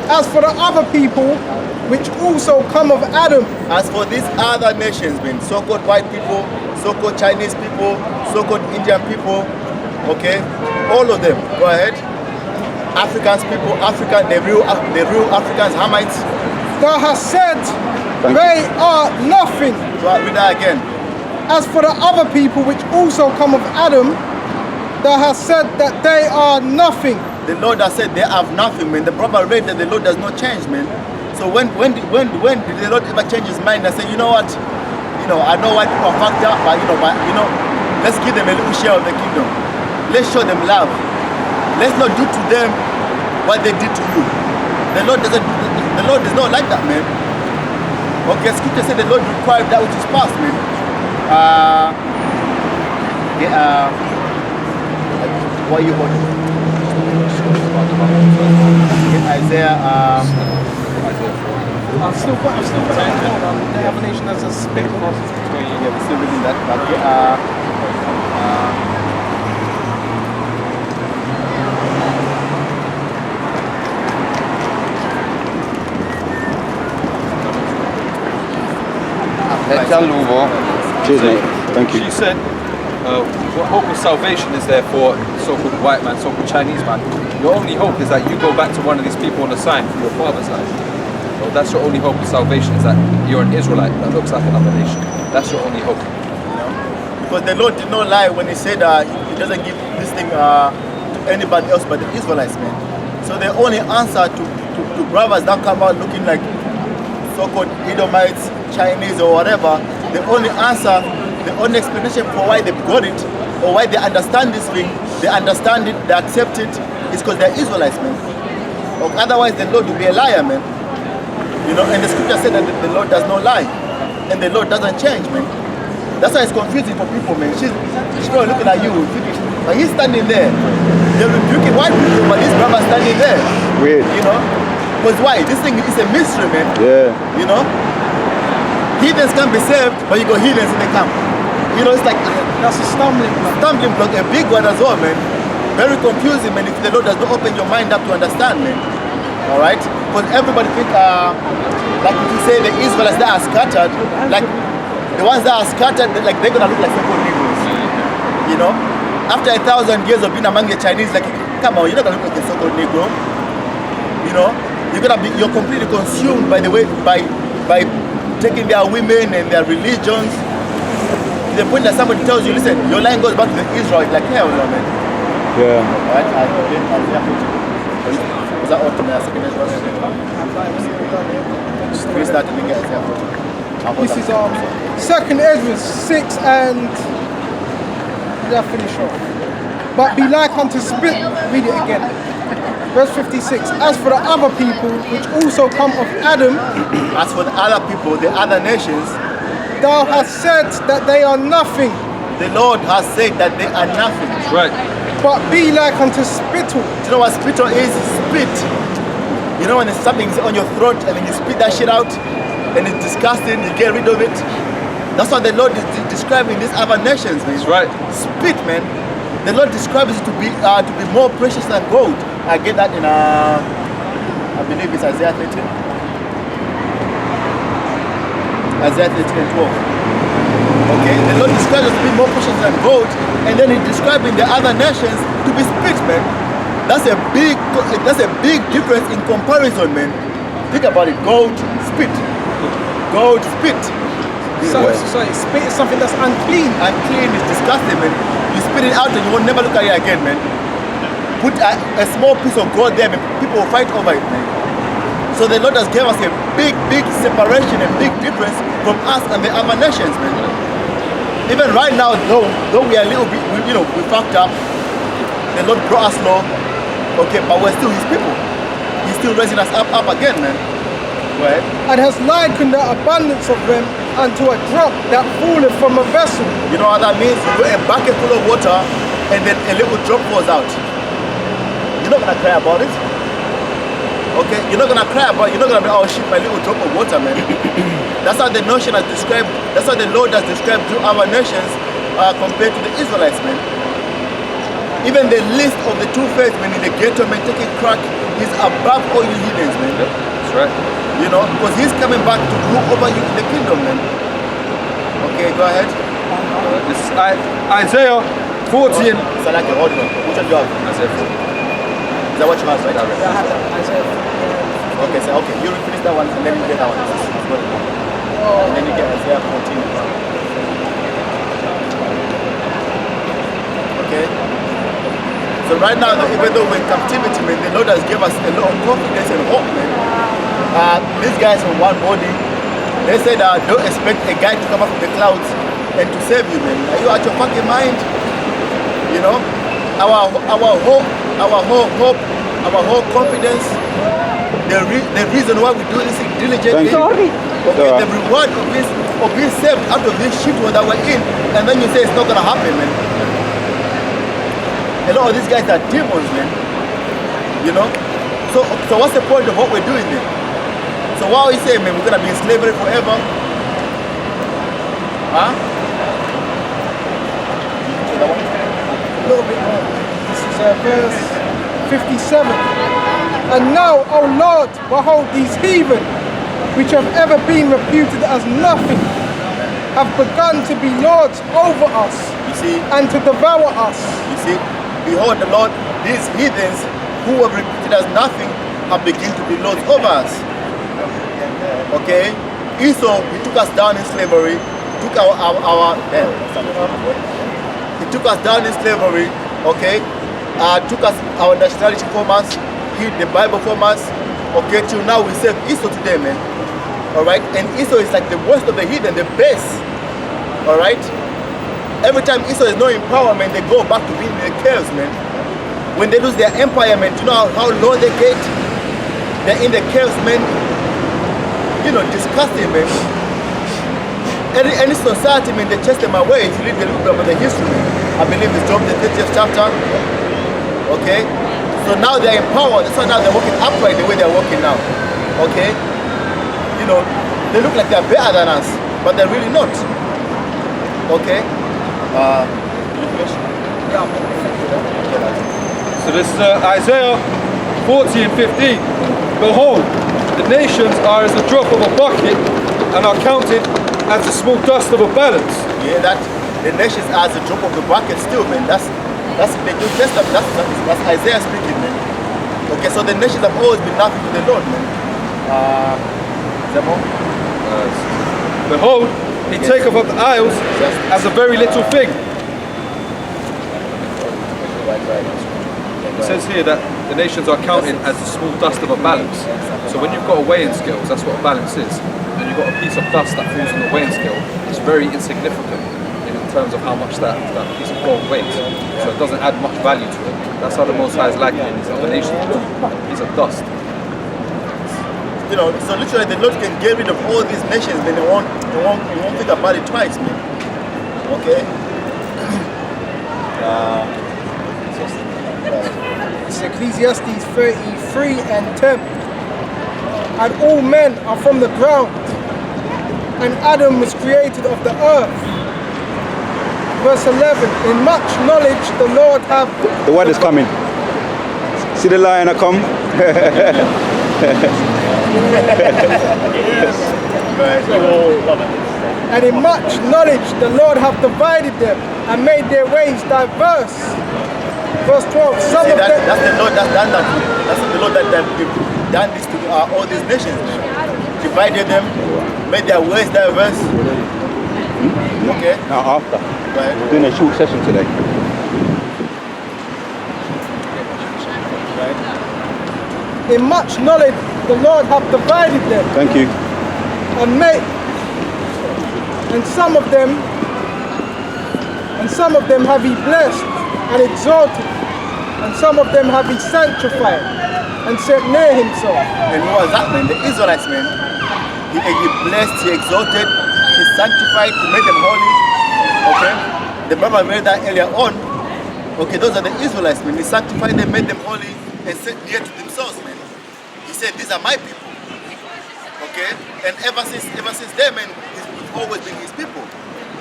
As for the other people, which also come of Adam. As for these other nations, man, so-called white people, so-called Chinese people, so-called Indian people, okay, all of them. Go ahead. Africans people, the real Africans, Hamites. Thou hast said they are nothing. So I read that again. As for the other people which also come of Adam, thou hast said that they are nothing. The Lord has said they have nothing, man. The brother read that the Lord does not change, man. So when did the Lord ever change his mind and say, you know what? I know white people are fucked up, but let's give them a little share of the kingdom. Let's show them love. Let's not do to them what they did to you. The Lord is not like that, man. Okay, scripture said the Lord required that which is past, man. What you want? In Isaiah, I've still got the other nation as a spit. Yeah, we're still reading that. Cheers, mate. Thank you. She said, what hope of salvation is there for so-called white man, so-called Chinese man? Your only hope is that you go back to one of these people on the sign from your father's line. So that's your only hope of salvation, is that you're an Israelite that looks like another nation. That's your only hope. Because the Lord did not lie when he said he doesn't give this thing to anybody else but the Israelites, man. So the only answer to brothers that come out looking like so-called Edomites, Chinese or whatever, the only answer, the only explanation for why they've got it or why they understand this thing, they understand it, they accept it, is because they're Israelites, man. Or otherwise the Lord will be a liar, man. And the scripture said that the Lord does not lie and the Lord doesn't change, man. That's why it's confusing for people, man. She's probably looking at you, but he's standing there. They're rebuking white people, but this brother's standing there. Weird. Because why? This thing is a mystery, man. Yeah. Heathens can't be saved, but you got heathens in the camp. It's like That's a stumbling block. Stumbling block, a big one as well, man. Very confusing, man, if the Lord does not open your mind up to understand, man. Alright? Because everybody think, like if you say the Israelites that are scattered, like the ones that are scattered, they're gonna look like so-called Negroes. After 1,000 years of being among the Chinese, like, come on, you're not gonna look like a so-called Negro. You're completely consumed by the way, by taking their women and their religions. To the point that somebody tells you, listen, your line goes back to the Israelites, like, hell no, man. Yeah. Alright, was that autumn and second Ezra? Restart and get This is second Ezra 6 and yeah, finish off. But be like unto spit, read it again. Verse 56. As for the other people which also come of Adam, as for the other people, the other nations, thou hast said that they are nothing. The Lord has said that they are nothing. Right. But be like unto spittle. Do you know what spittle is? Spit. When something's on your throat and then you spit that shit out and it's disgusting, you get rid of it. That's what the Lord is describing these other nations, man. That's right. Spit, man. The Lord describes it to be more precious than gold. I get that in I believe it's Isaiah 13. Isaiah 13 and 12. Okay, the Lord describes us to be more precious than gold, and then He's describing the other nations to be spit, man. That's a big difference in comparison, man. Think about it. Gold, spit. Gold, spit. So spit is something that's unclean. Unclean is disgusting, man. You spit it out and you will never look at it again, man. Put a small piece of gold there, man. People will fight over it, man. So the Lord has given us a big separation, a big difference from us and the other nations, man. Even right now, though we are a little bit, we fucked up. The Lord brought us low, okay, but we're still His people. He's still raising us up again, man. Right? And has likened the abundance of them unto a drop that falleth from a vessel. You know what that means? You put a bucket full of water and then a little drop falls out. You're not gonna cry about it. Okay? You're not gonna cry about it. You're not gonna be, oh shit, my little drop of water, man. That's how the nation has described, that's how the Lord has described to our nations compared to the Israelites, man. Even the list of the two faiths, man, in the ghetto, man, taking crack, He's above all you heathens, man. Yep, that's right. You know, because he's coming back to rule over you in the kingdom, man. Okay, go ahead. This is Isaiah 14. So like, hold on. Which one do you have? Isaiah 14. Is that what you have, right? Okay, so okay, you will finish that one and then you get that one. And then you get Isaiah 14. Okay? So right now, even though we're in captivity, man, the Lord has given us a lot of confidence and hope, man. These guys from one body, they said, don't expect a guy to come up from the clouds and to save you, man. Are you out your fucking mind? You know? Our hope, our whole hope, our whole confidence, the reason why we do this diligently, okay, the reward of being saved out of this shit that we're in, and then you say it's not gonna happen, man. A lot of these guys are demons, man. You know? So what's the point of what we're doing then? So why are you saying, man, we're gonna be in slavery forever? Huh? A little bit more. This is verse 57. And now, O Lord, behold these heathen, which have ever been reputed as nothing, have begun to be lords over us, You see? and to devour us. You see? Behold the Lord, these heathens who were reputed as nothing have begun to be lords over us. Okay? Esau, he took us down in slavery, took he took us down in slavery, okay? Took us our nationality from us, hid the Bible from us, okay? Till now we serve Esau today, man. Alright? And Esau is like the worst of the heathen, the best. Alright? Every time Esau is no empowerment, they go back to being in the caves, man. When they lose their empire, man, do you know how low they get? They're in the caves, man. You know, disgusting, man. Any society, man, they chase them away. If you read the book of the history, I believe it's Job, the 30th chapter. Okay? So now they're empowered. That's why now they're walking upright the way they're walking now. Okay? You know, they look like they're better than us, but they're really not. Okay? So this is Isaiah 40 and 15. Behold, the nations are as the drop of a bucket and are counted as the small dust of a balance. Yeah, that the nations are as a drop of the bucket still, man. That's the New Testament. That's Isaiah speaking, man. Okay, so the nations have always been nothing to the Lord, man. Is there more? Behold, he taketh up the isles as a very little thing. It says here that the nations are counted as the small dust of a balance. So when you've got a weighing scale, that's what a balance is. And you've got a piece of dust that falls on the weighing scale, it's very insignificant in terms of how much that piece of gold weighs. So it doesn't add much value to it. That's how the Most High is lacking in these other nations. A piece of dust. You know, so literally the Lord can get rid of all these nations, but they won't think about it twice, man. Okay? It's Ecclesiastes 33 and 10. And all men are from the ground, and Adam was created of the earth. Verse 11, in much knowledge the Lord hath... The word is coming. See the lion that come? And in much knowledge the Lord hath divided them and made their ways diverse. Verse 12, some See, of them... that's the Lord that's done that. That's the Lord that done this to all these nations. Divided them, made their ways diverse. Okay? Now after. Go ahead. We're doing a short session today. Right. In much knowledge the Lord hath divided them Thank you. and made... And some of them have he blessed and exalted, and some of them have he sanctified and set near himself. And who was that, man? The Israelites, man. He blessed, he exalted, he sanctified, he made them holy. Okay? The Bible read that earlier on. Okay, those are the Israelites, man. He sanctified them, made them holy, and set near to themselves, man. He said, these are my people. Okay? And ever since then, man, he's always been his people.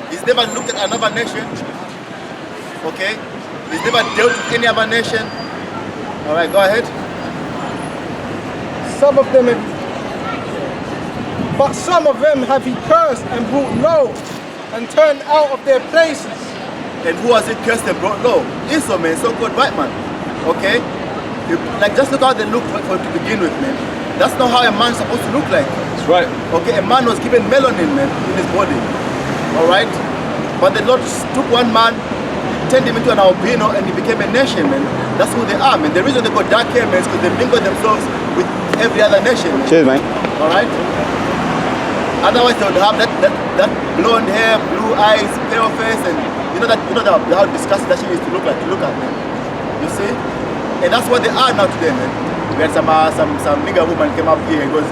He's never looked at another nation. Okay? He's never dealt with any other nation. Alright, go ahead. some of them but some of them have he cursed and brought low and turned out of their places. And who has he cursed and brought low? Esau, man, so-called white man. Okay? Like, just look how they look to begin with, man. That's not how a man's supposed to look like. That's right. Okay, a man was given melanin, man, in his body. Alright? But the Lord took one man, turned him into an albino, and he became a nation, man. That's who they are, man. The reason they got dark hair, man, is because they mingle themselves with every other nation, man. Cheers, mate. Alright? Otherwise, they would have that blonde hair, blue eyes, pale face, and how disgusting that shit is to look at, man. You see? And that's what they are now today, man. We had some nigger woman came up here and goes,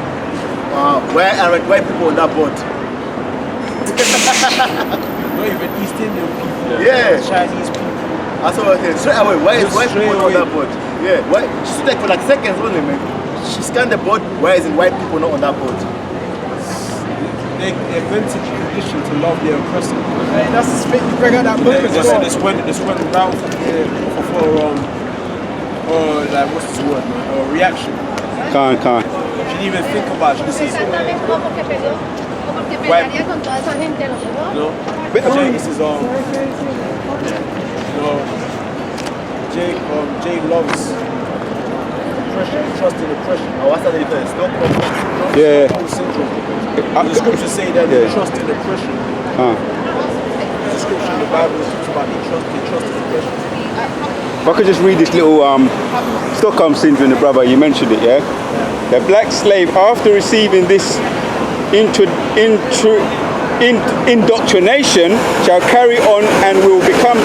where are white people on that boat? Not even East Indian people. Yeah. Chinese people. I saw her straight away, why is white people not on that boat? Yeah, why? She stood there for like seconds only, man. She scanned the boat, why isn't white people not on that boat? They're mentally conditioned to love their oppressor. Hey, that's the thing, you bring out that book as well. This went round for like, what's this word, man? Reaction. Can't. She didn't even think about it. This is Jay loves oppression, trust in oppression. Oh, what's that difference? Yeah. Syndrome. The scriptures say that they trust in oppression. The scripture in the Bible talks about they trust in oppression. If I could just read this little Stockholm syndrome, the brother, you mentioned it, yeah? The black slave, after receiving this indoctrination, shall carry on and will become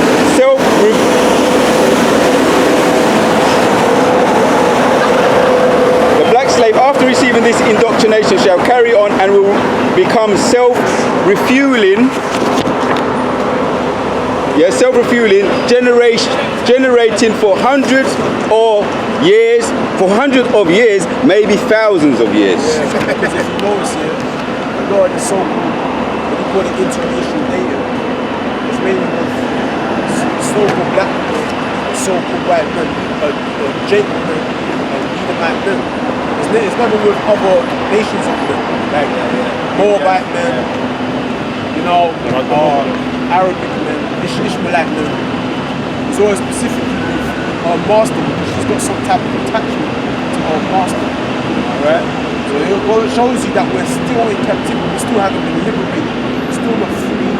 The black slave, after receiving this indoctrination, shall carry on and will become self-refueling. Yeah, self-refueling, generating for hundreds of years, maybe thousands of years. Yeah, because if you notice here, the Lord is so cool. When you call it interracial dating, it's mainly with so-called black men, so-called white men, Jacob men, and Edomite men. It's never with other nations of men, like Moabite men, Arabic men, Ishmaelite men. It's always specifically with our master because she's got some type of attachment to our master. Alright? So it shows you that we're still in captivity, we still haven't been liberated, we're still not free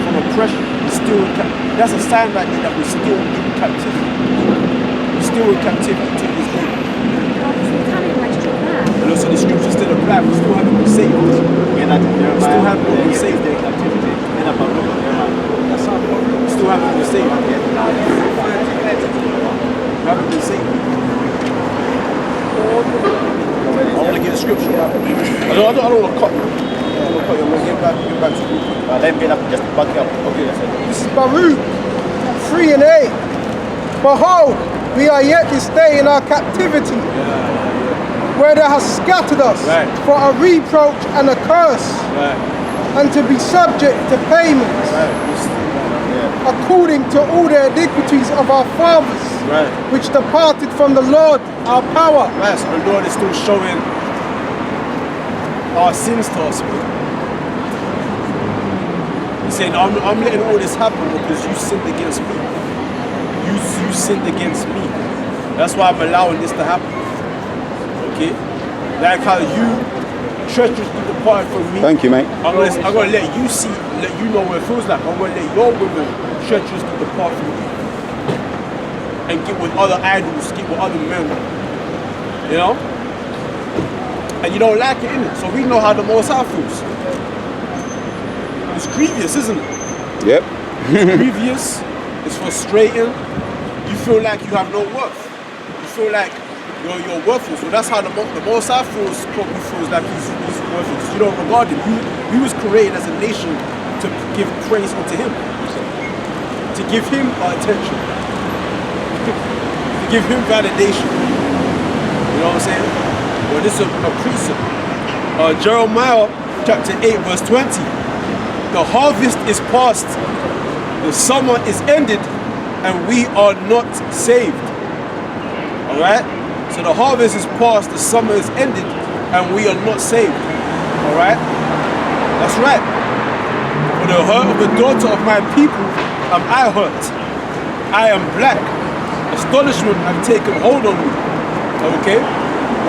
from oppression, we're still in that's a sign right there that we're still in captivity. We're still in captivity to this day. And also the scriptures still apply, we still haven't been saved. We still haven't been saved in captivity. Still haven't been saved. Haven't been saved. I want to get a scripture. I don't want to cut you. I don't want to cut you. I'm going to get back to you. Let me get up, just back you up. Okay, This is Baruch 3:8. Behold, we are yet this day in our captivity, where thou hast scattered us for a reproach and a curse, and to be subject to payments, according to all the iniquities of our fathers, which departed from the Lord our power. Right, so the Lord is still showing our sins to us. He's saying, I'm letting all this happen because you sinned against me. You sinned against me. That's why I'm allowing this to happen. Okay? Like how you treacherously departed from me. Thank you, mate. I'm gonna let you know what it feels like. I'm gonna let your women treacherously depart from you. And get with other idols, get with other men. You know? And you don't like it, innit? So we know how the Most High feels. It's grievous, isn't it? Yep. It's grievous, it's frustrating. You feel like you have no worth. You feel like you're worthless. So that's how the Most High probably feels like he's worthless. You don't regard him. He was created as a nation to give praise unto him. To give him our attention. To give him validation. You know what I'm saying? Well, this is a precept. Jeremiah chapter 8 verse 20. The harvest is past, the summer is ended, and we are not saved. Alright? So the harvest is past, the summer is ended, and we are not saved. Alright? That's right. For the hurt of the daughter of my people am I hurt. I am black. Astonishment have taken hold on me. Okay?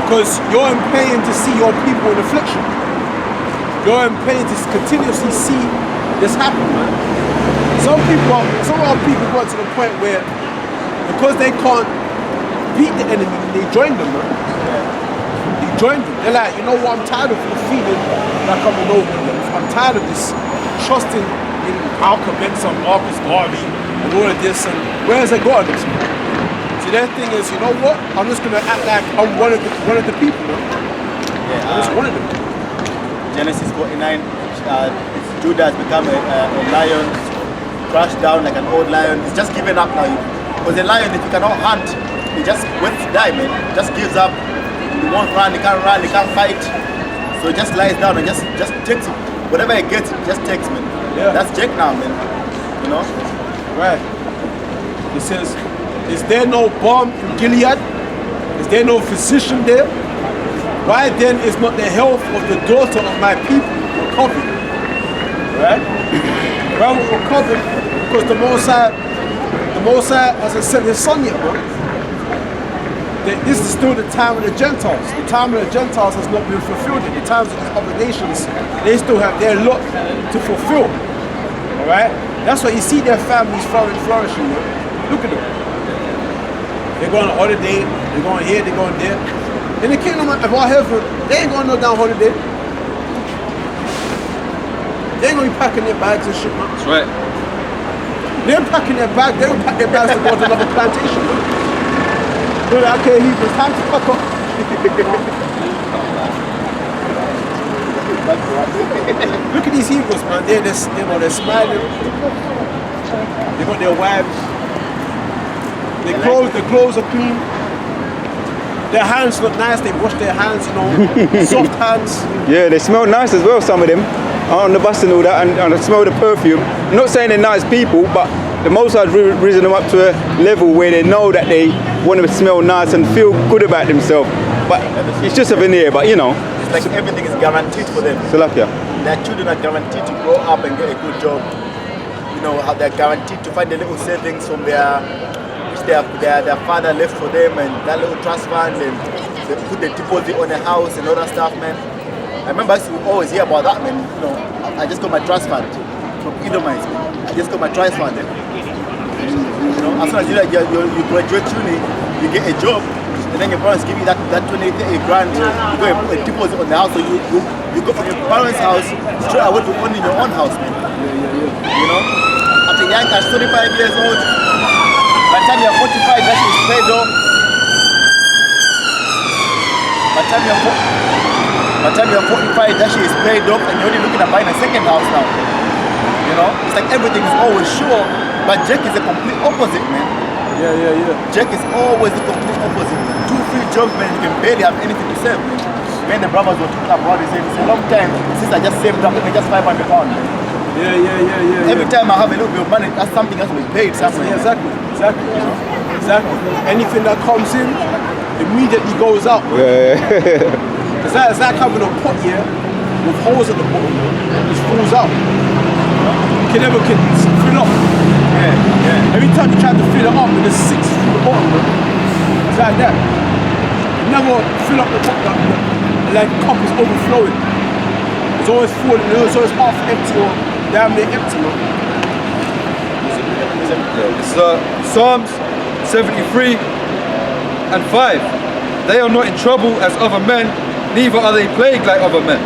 Because you're in pain to see your people in affliction. You're in pain to continuously see this happen, man. Some of our people got to the point where, because they can't beat the enemy, they join them, man. They join them. They're like, you know what, I'm tired of the feeling like I'm an overlord. I'm tired of this trusting in Malcolm X and Marcus Garvey and all of this, and where's the God? See, their thing is, you know what? I'm just gonna act like I'm one of the people, man. Yeah, I'm just one of them. Genesis 49, Judah has become a lion, crashed down like an old lion. He's just given up now. Because a lion, if he cannot hunt, he just waits to die, man. Just gives up. He won't run, he can't fight. So he just lies down and just takes it. Whatever he gets, he just takes, man. Yeah. That's Jake now, man. You know? Right. He says, is there no balm in Gilead? Is there no physician there? Why then is not the health of the daughter of my people recovered? Right? Why won't recover? Because the Most High hasn't sent his son yet, bro. This is still the time of the Gentiles. The time of the Gentiles has not been fulfilled yet. The times of these other nations, they still have their lot to fulfill. Alright? That's why you see their families flourishing. Look at them. They're going on holiday, they're going here, they're going there. In the kingdom of our heaven, they ain't going no down holiday. They ain't gonna be packing their bags and shit, man. That's right. They're packing their bags, they don't pack their bags to go to another plantation, man. They're like, okay, it's time to pack up. Look at these Hebrews, man. They're smiling. They got their wives. Their clothes are clean. Their hands look nice, they wash their hands, you know, soft hands. Yeah, they smell nice as well, some of them, on the bus and all that, and I smell the perfume. I'm not saying they're nice people, but the Most High's risen them up to a level where they know that they want to smell nice and feel good about themselves. But it's just a veneer, but you know. It's like everything is guaranteed for them. Salakia. Their children are guaranteed to grow up and get a good job. You know, how they're guaranteed to find the little savings from their father left for them, and that little trust fund, and they put the deposit on the house and all that stuff, man. I remember I used to always hear about that, man. You know, I just got my trust fund from Edomites, man. I just got my trust fund. You know, as soon as you graduate uni, you get a job, and then your parents give you that 20, 30 grand, you go and put a deposit on the house, so you go from your parents' house straight away to owning your own house, man. You know, after young age, 25 years old, by the time you're 45, that shit is paid off. By the time you're 45, that shit is paid off, and you're only looking at buying a second house now. You know, it's like everything is always sure, but Jack is the complete opposite, man. Yeah. Jack is always the complete opposite. 2-3 jobs, man, you can barely have anything to save, man. When the brothers were talking about it, it's a long time since I just saved up even just £500, man. Yeah. Every time I have a little bit of money, that's something else we paid somewhere. Yeah, exactly. Anything that comes in immediately goes out. Yeah. It's like having a pot here with holes at the bottom and it just falls out. You can never fill up. Yeah. Every time you try to fill it up, it just sinks through the bottom. It's like that. You never fill up the top, like the cup is overflowing. It's always full, it's always half empty or damn near empty. It's Psalms 73 and 5. They are not in trouble as other men, neither are they plagued like other men.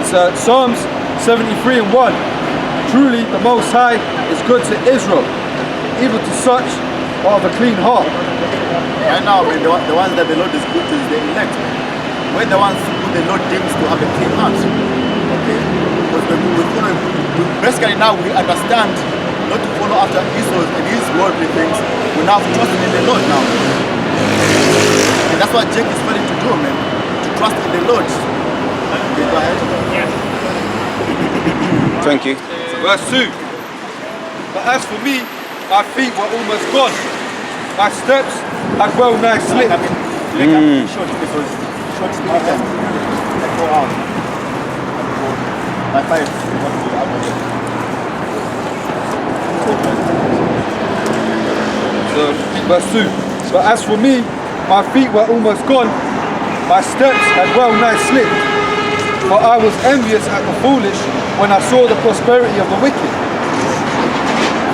It's Psalms 73 and 1. Truly the Most High is good to Israel, even to such are of a clean heart. Right now, the ones that the Lord is good to is the elect. We're the ones who the Lord deems to have a clean heart. Okay? Because basically now we understand not to follow after Esau and his worldly things. We now trust in the Lord now. And that's what Jake is willing to do, man. To trust in the Lord. Okay, go ahead. Thank you. So verse 2. But as for me, my feet were almost gone. My steps had well nigh slipped. So, verse 2. But as for me, my feet were almost gone. My steps had well nigh slipped. For I was envious at the foolish when I saw the prosperity of the wicked.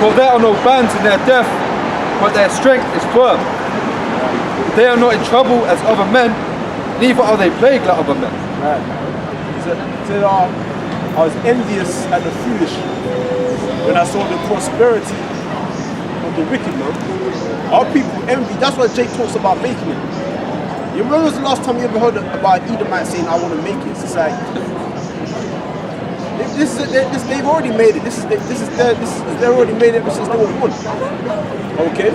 For there are no bands in their death, but their strength is firm. They are not in trouble as other men, neither are they plagued like other men. Right. He said, I was envious at the foolish when I saw the prosperity of the wicked, man. Our people envy. That's what Jake talks about making it. You remember the last time you ever heard about Edomite saying, I want to make it? It's like, they've already made it. They're already made it ever since they were born. Okay?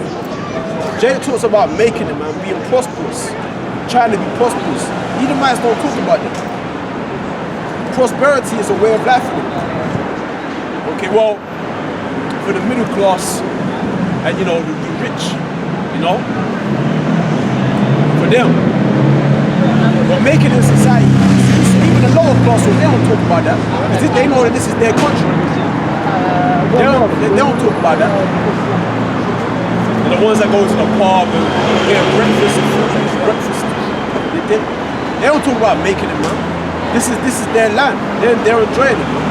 Jake talks about making it, man, being prosperous, trying to be prosperous. Edomites don't talk about it. Prosperity is a way of life for them. Okay, well, for the middle class and, the rich, for them. But making it in society, even the lower class, they don't talk about that. They know that this is their country. They don't talk about that. And the ones that go to the pub and get breakfast and breakfast, they don't talk about making it, man. This is their land. They're enjoying it, man.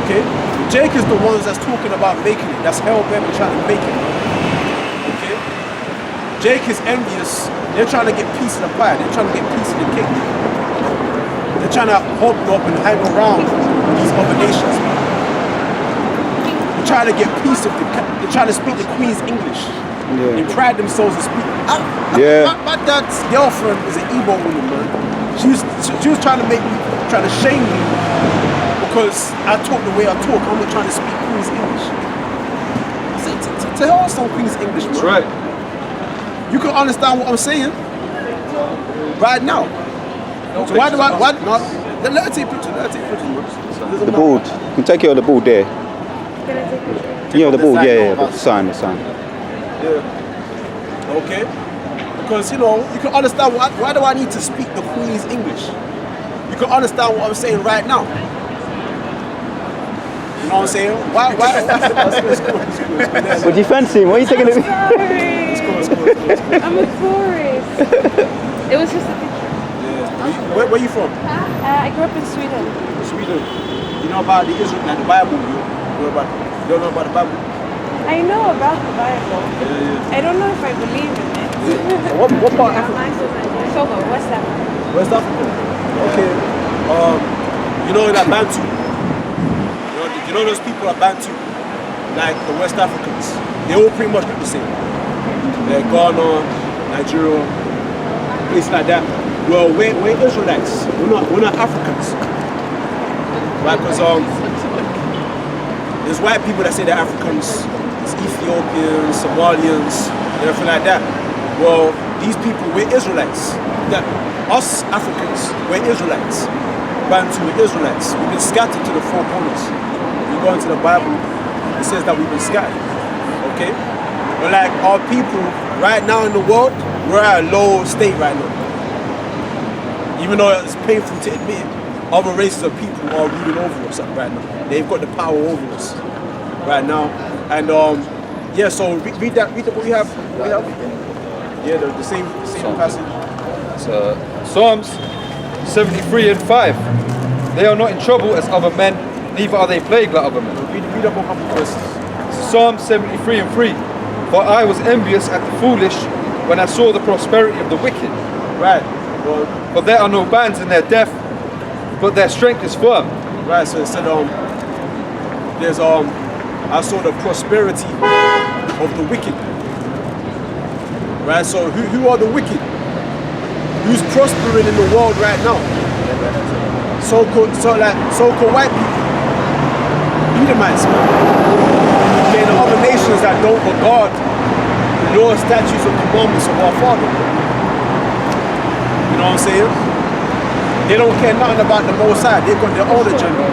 Okay? Jake is the ones that's talking about making it. That's hell-bent and trying to make it, man. Okay? Jake is envious. They're trying to get piece of the pie. They're trying to get piece of the cake. They're trying to hobnob and hang around these other nations, man. They're trying to get piece of they're trying to speak the Queen's English. Yeah. They pride themselves in speaking. My dad's girlfriend is an Igbo woman, man. She was trying to shame me because I talk the way I talk. I'm not trying to speak Queen's English. I said, to hell some Queen's English, man. That's right. You can understand what I'm saying right now. So why not? Let her take pictures. The board. You can take it on the board there. Can I take a picture? Yeah, the board. Yeah. The sign. Yeah. Okay. Because you can understand why do I need to speak the Queen's English? You can understand what I'm saying right now. You know what I'm saying? Why? Let's go. Would you fancy him? What are you taking? Let's go. I'm a tourist. It was just a picture. Yeah. Where are you from? I grew up in Sweden. Sweden. You know about the Israel, like the Bible. You don't know about the Bible? I know about the Bible. Yeah. I don't know if I believe in it. What part of Africa? Togo, West Africa. West Africa. Okay. You know that Bantu. You know those people are Bantu, like the West Africans. They all pretty much look the same. They're Ghana, Nigeria, places like that. Well, we're Israelites. We're not Africans. Right? Because there's white people that say they're Africans. There's Ethiopians, Somalians, and everything like that. Well, these people, we're Israelites. Us Africans, we're Israelites. Bantu, we're Israelites. We've been scattered to the four corners. You go into the Bible, it says that we've been scattered. Okay? But like our people, right now in the world, we're at a low state right now. Even though it's painful to admit, other races of people are ruling over us right now. They've got the power over us right now. And so read what we have. Yeah, the same passage. Psalms 73 and 5. They are not in trouble as other men, neither are they plagued like other men. Read up a couple verses. Psalm 73 and 3. For I was envious at the foolish when I saw the prosperity of the wicked. Right. Well, for there are no bands in their death, but their strength is firm. Right. So it said there's I saw the prosperity of the wicked. Right. So who are the wicked? Who's prospering in the world right now? So-called white people, Edomites, man. Okay, the other nations that don't regard the law, statutes, and commandments of our Father. You know what I'm saying? They don't care nothing about the Most High. They've got their own agenda.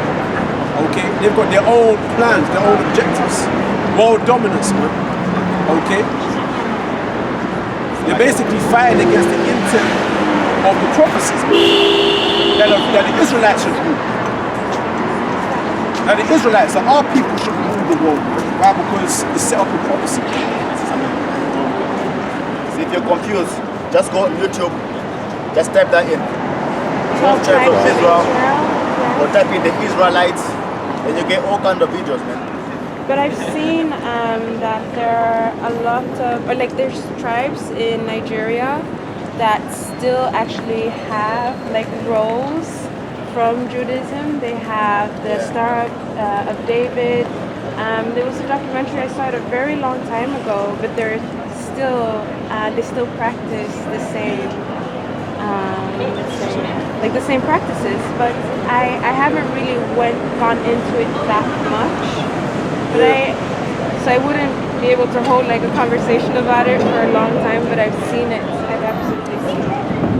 Okay, they've got their own plans, their own objectives, world dominance, man. Okay, they're basically fighting against the intent of the prophecies that the Israelites should rule. That the Israelites, that our people should rule the world, right? Because it's set up in prophecy. See, if you're confused, just go on YouTube, just type that in. 12 Tribes of tribes of Israel, Israel. or type in the Israelites, and you get all kinds of videos, man. But I've seen that there are a lot of, or like there's tribes in Nigeria that still actually have like roles from Judaism. They have the Star of David. There was a documentary I saw it a very long time ago, but they're still, they still practice the same, like the same practices. But I haven't really gone into it that much. But so I wouldn't be able to hold like a conversation about it for a long time, but I've seen it. I've absolutely seen it.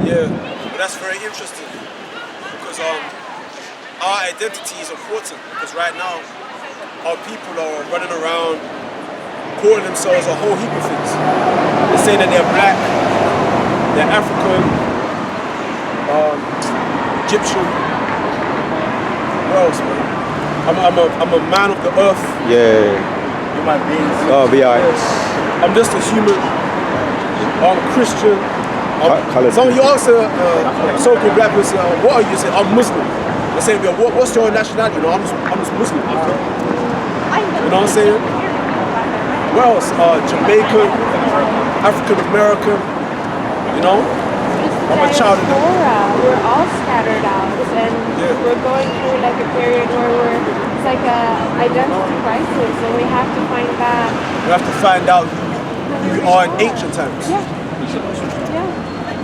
Yeah, but that's very interesting because our identity is important because right now our people are running around calling themselves a whole heap of things. They say that they're black, they're African, Egyptian. What else, man? I'm a man of the earth. Yeah. Human beings. Oh, be alright. I'm just a human. I'm Christian. Colours. Some of you ask so-called black person, what are you? Say, I'm Muslim. They say, what's your nationality? You know, I'm just Muslim. You know what I'm saying? What else? Jamaican, African American. You know, I'm a child of the. We're all scattered out, and we're going through like a period where it's like a identity crisis, and we have to find that. We have to find out who we are in ancient times. Yeah.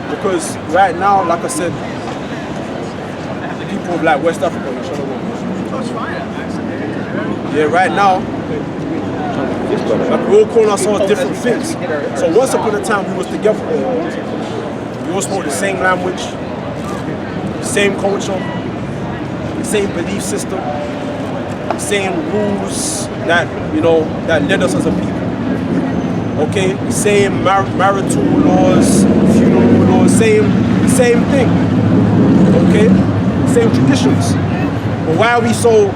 Because right now, like I said, people of like West Africa, yeah, right now, like we all call ourselves different things. So once upon a time, we was together. We all spoke the same language, same culture, the same belief system, the same rules that that led us as a people. Okay, same marital laws, funeral laws, same thing. Okay, same traditions. But why are we so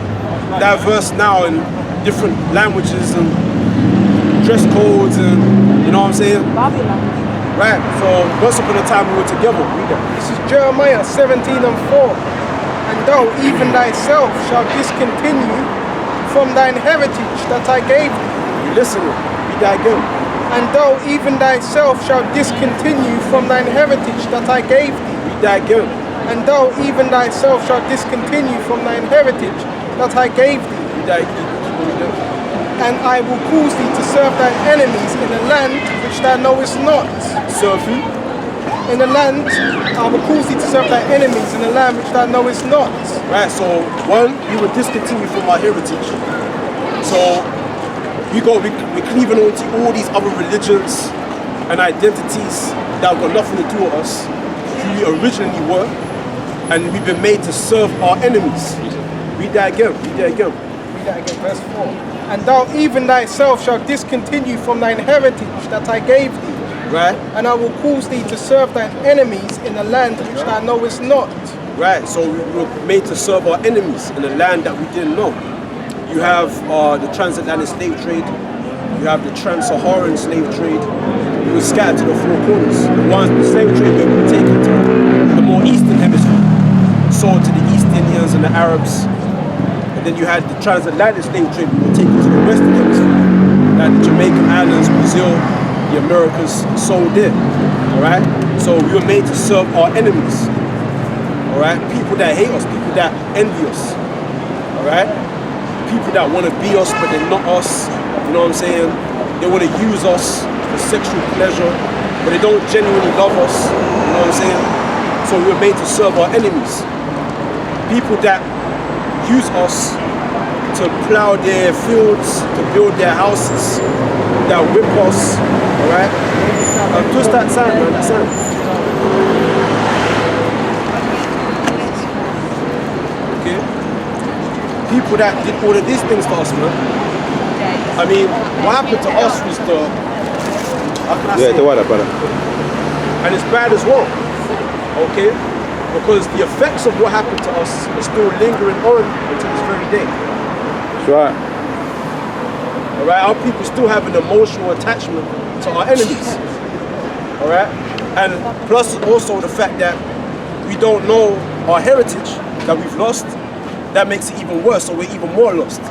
diverse now in different languages and dress codes and you know what I'm saying? Babylon. Right. So once upon a time we were together. This is Jeremiah 17:4. And thou even thyself shalt discontinue from thine heritage that I gave thee. You listen, read that again. And thou even thyself shalt discontinue from thine heritage that I gave thee. Read that again. And thou even thyself shalt discontinue from thine heritage that I gave thee. Read that again. And I will cause thee to serve thine enemies in a land which thou knowest not. Serve who? In a land, I will cause thee to serve thy enemies in a land which thou knowest not. Right, so one, we will discontinue from our heritage. So we're cleaving on to all these other religions and identities that have got nothing to do with us, who we originally were, and we've been made to serve our enemies. Read that again, read that again. Read that again, verse 4. And thou even thyself shalt discontinue from thine heritage that I gave thee. Right. And I will cause thee to serve thine enemies in a land which thou knowest not. Right, so we were made to serve our enemies in a land that we didn't know. You have the transatlantic slave trade, you have the trans-Saharan slave trade. We were scattered to the four corners. The slave trade that we were taken to the more eastern hemisphere, sold to the East Indians and the Arabs. And then you had the transatlantic slave trade, we were taken to the western hemisphere, like the Jamaican islands, Brazil, the Americas, sold there. Alright? So we were made to serve our enemies. Alright? People that hate us, people that envy us. Alright? People that want to be us but they're not us. You know what I'm saying? They want to use us for sexual pleasure, but they don't genuinely love us. You know what I'm saying? So we were made to serve our enemies. People that use us to plow their fields, to build their houses, that whip us, alright? Twist that sign, man, that sign. Okay? people that did all of these things to us, man. I mean, what happened to us was how can I say? the water, brother. And it's bad as well, okay? Because the effects of what happened to us are still lingering on until this very day. That's right. All right, our people still have an emotional attachment to our enemies. All right, and plus also the fact that we don't know our heritage that we've lost. That makes it even worse, so we're even more lost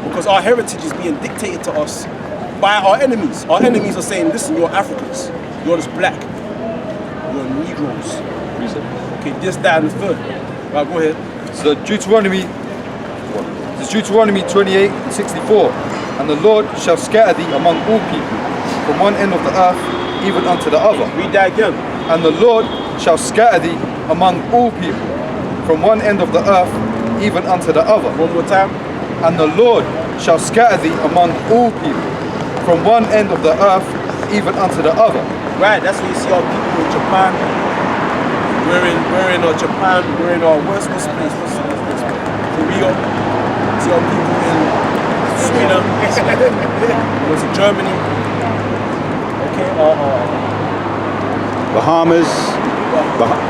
because our heritage is being dictated to us by our enemies. Our enemies are saying, "Listen, you're Africans. You're just black. You're Negroes." Okay, this, that, and the third. Right, go ahead. So Deuteronomy 28:64, and the Lord shall scatter thee among all people, from one end of the earth even unto the other. Read that again. And the Lord shall scatter thee among all people, from one end of the earth even unto the other. One more time. And the Lord shall scatter thee among all people, from one end of the earth even unto the other. Right, that's where you see our people in Japan. We're in Japan. We're in our what's this place? What's this place? Korea. See our people in Sweden. Was it Germany? Okay.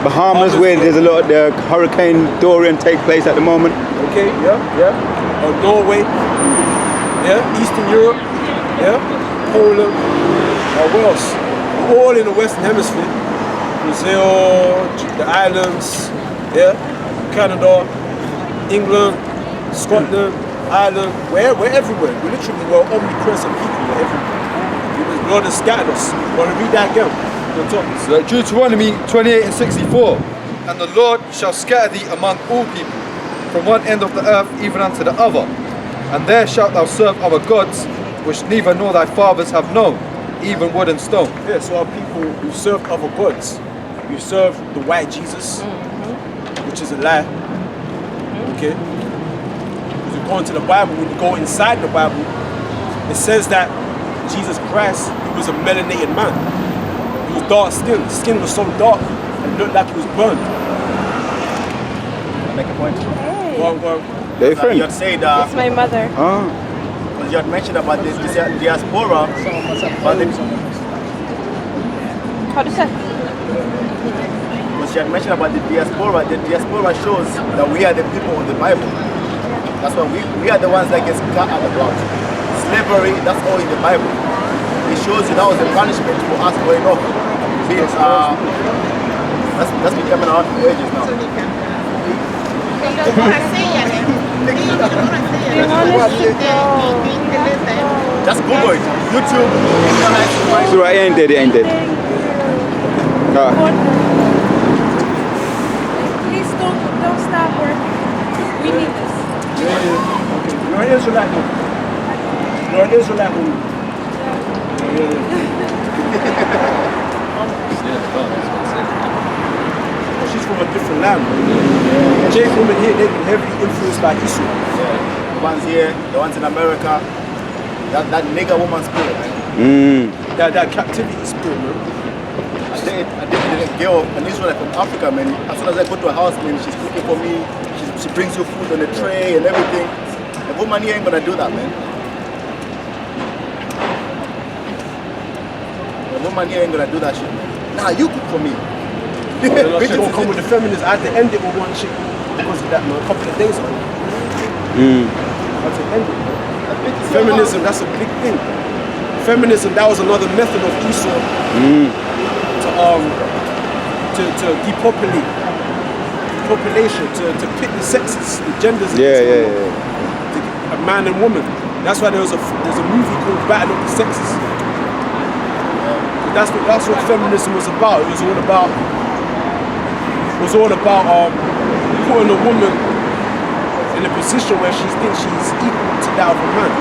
Bahamas, where there's a lot of the Hurricane Dorian take place at the moment. Okay, yeah. Norway. Yeah, Eastern Europe. Yeah, Poland. Where else? All in the Western Hemisphere. Brazil, the islands, yeah, Canada, England, Scotland, Ireland. We're everywhere. We're omnipresent people. We're everywhere. The Lord has scattered us. Want to read that again? So Deuteronomy 28:64, and the Lord shall scatter thee among all people, from one end of the earth even unto the other, and there shalt thou serve other gods, which neither nor thy fathers have known, even wood and stone. Yeah, so our people, we've served other gods. We've served the white Jesus, which is a lie. Okay? Because you go into the Bible, when you go inside the Bible, it says that Jesus Christ, he was a melanated man. He was dark skinned. His skin was so dark, it looked like he was burned. Make a point. Go on. They're You friends. had said, It's my mother. because you had mentioned about this diaspora, but How do you say? because you had mentioned about the diaspora shows that we are the people of the Bible. That's why we are the ones that get scattered about. Slavery, that's all in the Bible. It shows you that was a punishment for us going off. That's becoming our ages now. Just Google it. YouTube, Israelites. So it ain't dead, it ain't dead. Please don't stop working. We need this. Okay. You're an Israelite woman. You're an Israelite woman. She's from a different land. Jake women here, they've been heavily influenced by Esau. The ones here, the ones in America, that nigger woman spirit, man. That captivity spirit, man. I dated a girl, an Israelite from Africa, man. As soon as I go to a house, man, she's cooking for me. She brings you food on a tray and everything. The woman here ain't gonna do that, man. The woman here ain't gonna do that shit, man. Nah, you cook for me. She don't come with the feminists. I had to end it with one chick because of that, man. A couple of days ago. I had to end it, man. Feminism, that's a big thing. Feminism, that was another method of Esau to depopulate population, to pit the sexes, the genders, a man and woman. That's why there's a movie called Battle of the Sexes. That's what feminism was about. It was all about putting a woman in a position where she thinks she's equal to that of a man.